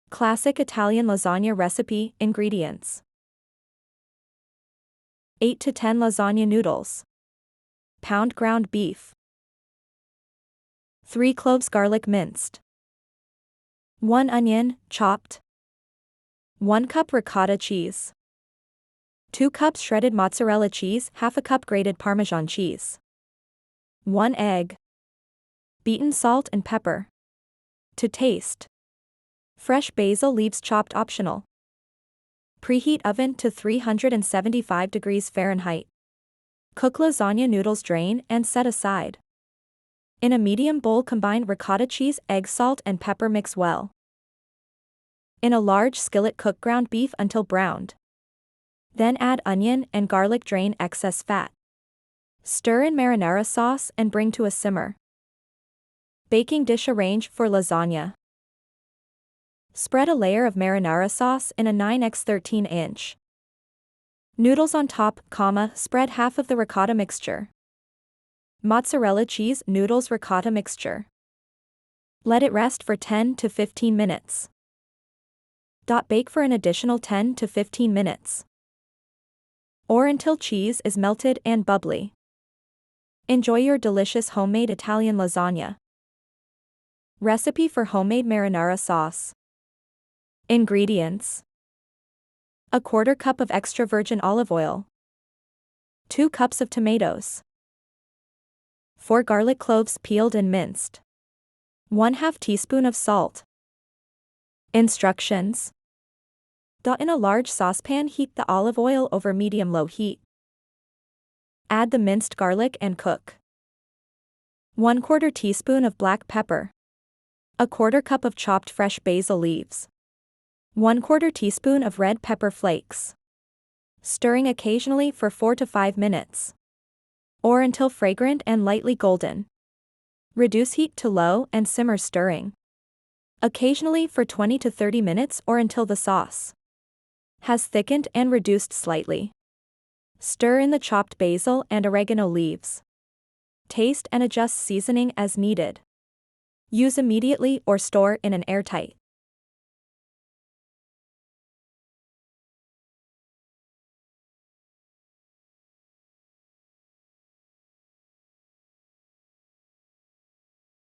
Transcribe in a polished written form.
Classic Italian lasagna recipe. Ingredients: 8 to 10 lasagna noodles, pound ground beef, 3 cloves garlic minced, 1 onion, chopped, 1 cup ricotta cheese, 2 cups shredded mozzarella cheese, half a cup grated Parmesan cheese, 1 egg, beaten salt and pepper. To taste. Fresh basil leaves chopped optional. Preheat oven to 375 degrees Fahrenheit. Cook lasagna noodles, drain and set aside. In a medium bowl, combine ricotta cheese, egg, salt and pepper, mix well. In a large skillet, cook ground beef until browned. Then add onion and garlic, drain excess fat. Stir in marinara sauce and bring to a simmer. Baking dish, arrange for lasagna. Spread a layer of marinara sauce in a 9x13 inch. Noodles on top, spread half of the ricotta mixture. Mozzarella cheese, noodles, ricotta mixture. Let it rest for 10 to 15 minutes. Bake for an additional 10 to 15 minutes. Or until cheese is melted and bubbly. Enjoy your delicious homemade Italian lasagna. Recipe for homemade marinara sauce. Ingredients: a quarter cup of extra virgin olive oil, 2 cups of tomatoes, 4 garlic cloves peeled and minced, 1/2 teaspoon of salt. Instructions: in a large saucepan, heat the olive oil over medium-low heat. Add the minced garlic and cook. 1/4 teaspoon of black pepper, a quarter cup of chopped fresh basil leaves, 1/4 teaspoon of red pepper flakes. Stirring occasionally for 4 to 5 minutes. Or until fragrant and lightly golden. Reduce heat to low and simmer, stirring occasionally for 20 to 30 minutes or until the sauce has thickened and reduced slightly. Stir in the chopped basil and oregano leaves. Taste and adjust seasoning as needed. Use immediately or store in an airtight